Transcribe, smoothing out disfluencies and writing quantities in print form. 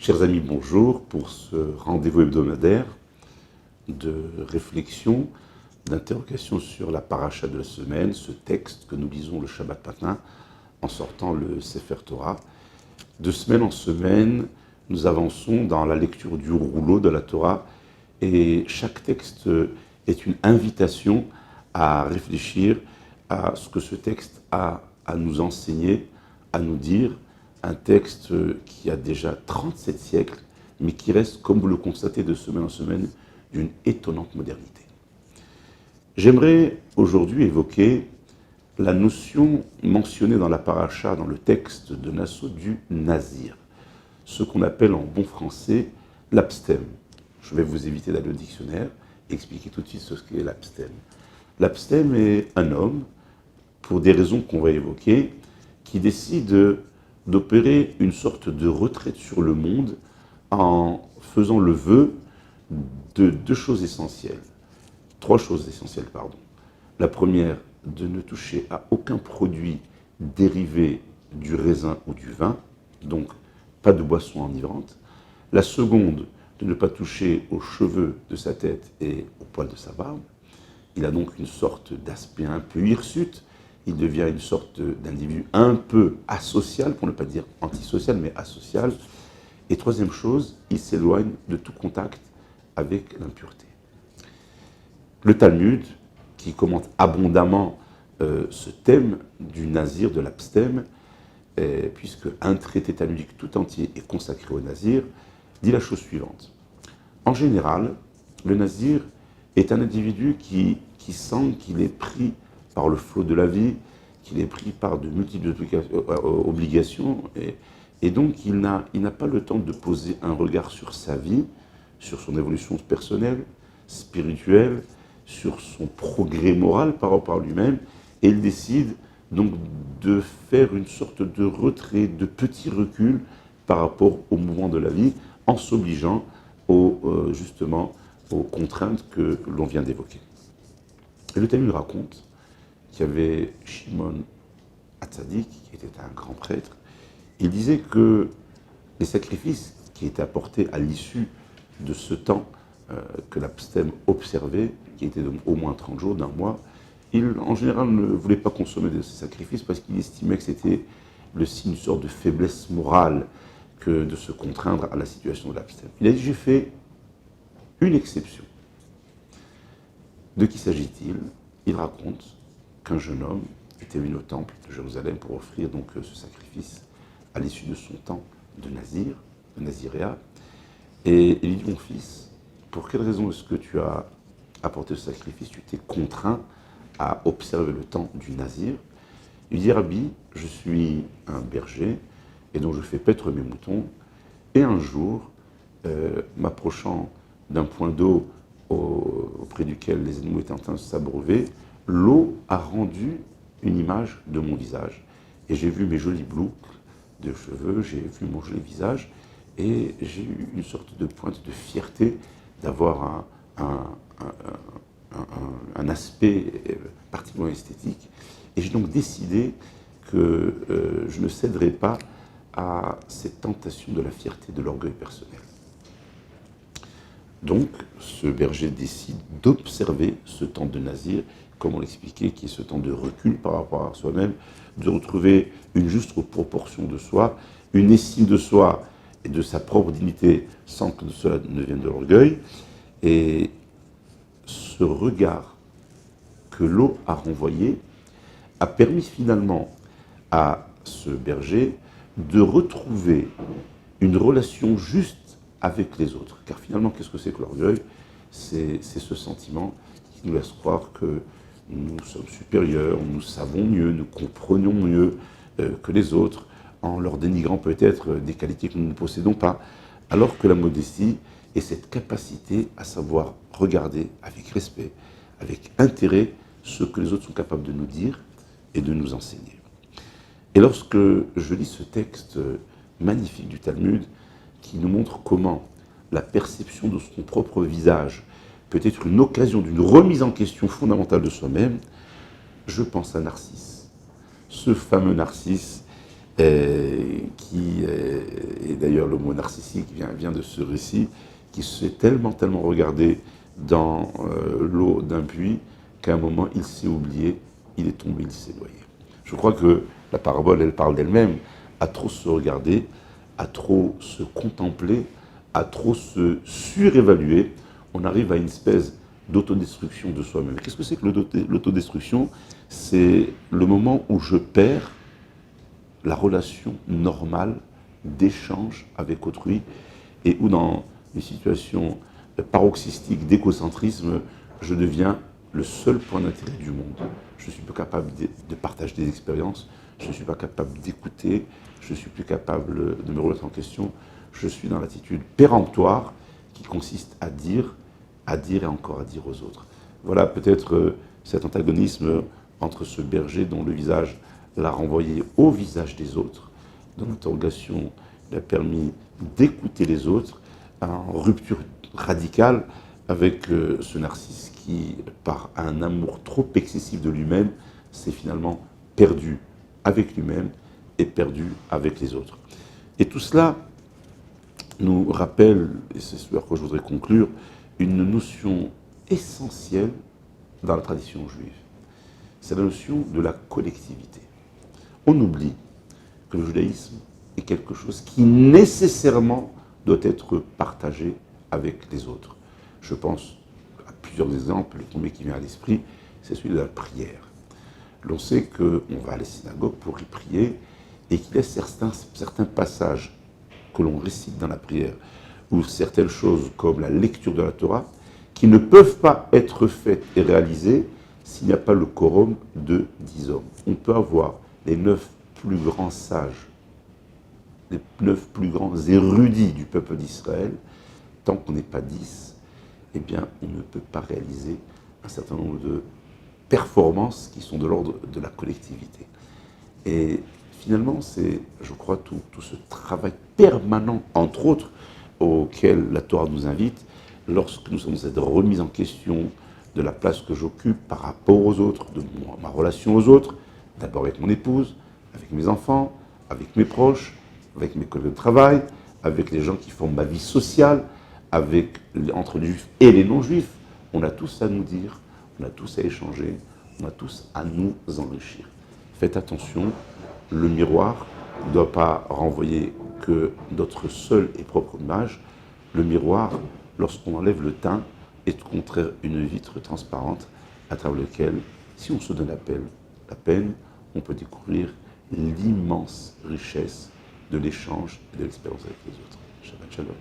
Chers amis, bonjour pour ce rendez-vous hebdomadaire de réflexion, d'interrogation sur la paracha de la semaine, ce texte que nous lisons le Shabbat matin en sortant le Sefer Torah. De semaine en semaine, nous avançons dans la lecture du rouleau de la Torah et chaque texte est une invitation à réfléchir à ce que ce texte a à nous enseigner, à nous dire. Un texte qui a déjà 37 siècles, mais qui reste, comme vous le constatez de semaine en semaine, d'une étonnante modernité. J'aimerais aujourd'hui évoquer la notion mentionnée dans la paracha, dans le texte de Nassau, du nazir, ce qu'on appelle en bon français l'abstème. Je vais vous éviter d'aller au dictionnaire et expliquer tout de suite ce qu'est l'abstème. L'abstème est un homme, pour des raisons qu'on va évoquer, qui décide d'opérer une sorte de retraite sur le monde en faisant le vœu de trois choses essentielles. La première, de ne toucher à aucun produit dérivé du raisin ou du vin, donc pas de boisson enivrante. La seconde, de ne pas toucher aux cheveux de sa tête et aux poils de sa barbe. Il a donc une sorte d'aspect un peu hirsute. Il devient une sorte d'individu un peu asocial, pour ne pas dire antisocial, mais asocial. Et troisième chose, il s'éloigne de tout contact avec l'impureté. Le Talmud, qui commente abondamment ce thème du nazir, de l'abstème, puisque un traité talmudique tout entier est consacré au nazir, dit la chose suivante. En général, le nazir est un individu qui sent qu'il est pris par le flot de la vie, qu'il est pris par de multiples obligations, et donc il n'a pas le temps de poser un regard sur sa vie, sur son évolution personnelle, spirituelle, sur son progrès moral par rapport à lui-même, et il décide donc de faire une sorte de retrait, de petit recul par rapport au mouvement de la vie, en s'obligeant justement aux contraintes que l'on vient d'évoquer. Et le Talmud raconte qu'il y avait Shimon Hatzadik, qui était un grand prêtre. Il disait que les sacrifices qui étaient apportés à l'issue de ce temps que l'abstème observait, qui était donc au moins 30 jours, d'un mois, il en général ne voulait pas consommer de ces sacrifices parce qu'il estimait que c'était le signe d'une sorte de faiblesse morale que de se contraindre à la situation de l'abstème. Il a dit, j'ai fait une exception. De qui s'agit-il? Il raconte qu'un jeune homme était venu au temple de Jérusalem pour offrir donc ce sacrifice à l'issue de son temps de nazir, de naziréat. Et il lui dit, mon fils, pour quelle raison est-ce que tu as apporté ce sacrifice? Tu t'es contraint à observer le temps du nazir. Il dit, Rabbi, je suis un berger et donc je fais paître mes moutons. Et un jour, m'approchant d'un point d'eau auprès duquel les animaux étaient en train de s'abreuver, l'eau a rendu une image de mon visage. Et j'ai vu mes jolies boucles de cheveux, j'ai vu mon joli visage, et j'ai eu une sorte de pointe de fierté d'avoir un aspect particulièrement esthétique. Et j'ai donc décidé que je ne céderai pas à cette tentation de la fierté, de l'orgueil personnel. Donc, ce berger décide d'observer ce temps de nazir, comme on l'expliquait, qui est ce temps de recul par rapport à soi-même, de retrouver une juste proportion de soi, une estime de soi et de sa propre dignité sans que cela ne vienne de l'orgueil. Et ce regard que l'eau a renvoyé a permis finalement à ce berger de retrouver une relation juste avec les autres. Car finalement, qu'est-ce que c'est que l'orgueil? C'est ce sentiment qui nous laisse croire que nous sommes supérieurs, nous savons mieux, nous comprenons mieux que les autres, en leur dénigrant peut-être des qualités que nous ne possédons pas, alors que la modestie est cette capacité à savoir regarder avec respect, avec intérêt, ce que les autres sont capables de nous dire et de nous enseigner. Et lorsque je lis ce texte magnifique du Talmud, qui nous montre comment la perception de son propre visage peut être une occasion d'une remise en question fondamentale de soi-même, je pense à Narcisse. Ce fameux Narcisse et d'ailleurs le mot narcissique vient de ce récit, qui s'est tellement regardé dans l'eau d'un puits qu'à un moment il s'est oublié, il est tombé, il s'est noyé. Je crois que la parabole, elle parle d'elle-même, à trop se regarder, à trop se contempler, à trop se surévaluer, on arrive à une espèce d'autodestruction de soi-même. Qu'est-ce que c'est que l'autodestruction? C'est le moment où je perds la relation normale d'échange avec autrui et où dans les situations paroxystiques d'égocentrisme, je deviens le seul point d'intérêt du monde. Je ne suis plus capable de partager des expériences, je ne suis pas capable d'écouter, je ne suis plus capable de me remettre en question. Je suis dans l'attitude péremptoire qui consiste à dire et encore à dire aux autres. Voilà peut-être cet antagonisme entre ce berger dont le visage l'a renvoyé au visage des autres, dont l'interrogation lui a permis d'écouter les autres, en rupture radicale avec ce narcisse qui, par un amour trop excessif de lui-même, s'est finalement perdu avec lui-même et perdu avec les autres. Et tout cela nous rappelle, et c'est ce sur quoi je voudrais conclure, une notion essentielle dans la tradition juive. C'est la notion de la collectivité. On oublie que le judaïsme est quelque chose qui nécessairement doit être partagé avec les autres. Je pense à plusieurs exemples. Le premier qui vient à l'esprit, c'est celui de la prière. L'on sait qu'on va à la synagogue pour y prier et qu'il y a certains passages que l'on récite dans la prière ou certaines choses comme la lecture de la Torah qui ne peuvent pas être faites et réalisées s'il n'y a pas le quorum de 10 hommes. On peut avoir les 9 plus grands sages, les 9 plus grands érudits du peuple d'Israël, tant qu'on n'est pas 10, eh bien, on ne peut pas réaliser un certain nombre de performances qui sont de l'ordre de la collectivité. Et finalement, c'est, je crois, tout ce travail permanent, entre autres, auquel la Torah nous invite, lorsque nous sommes dans cette remise en question de la place que j'occupe par rapport aux autres, de ma relation aux autres, d'abord avec mon épouse, avec mes enfants, avec mes proches, avec mes collègues de travail, avec les gens qui font ma vie sociale, entre les juifs et les non-juifs. On a tous à nous dire, on a tous à échanger, on a tous à nous enrichir. Faites attention, le miroir ne doit pas renvoyer que notre seule et propre image. Le miroir, lorsqu'on enlève le teint, est au contraire une vitre transparente à travers laquelle, si on se donne la peine, on peut découvrir l'immense richesse de l'échange et de l'expérience avec les autres. Shabbat Shalom.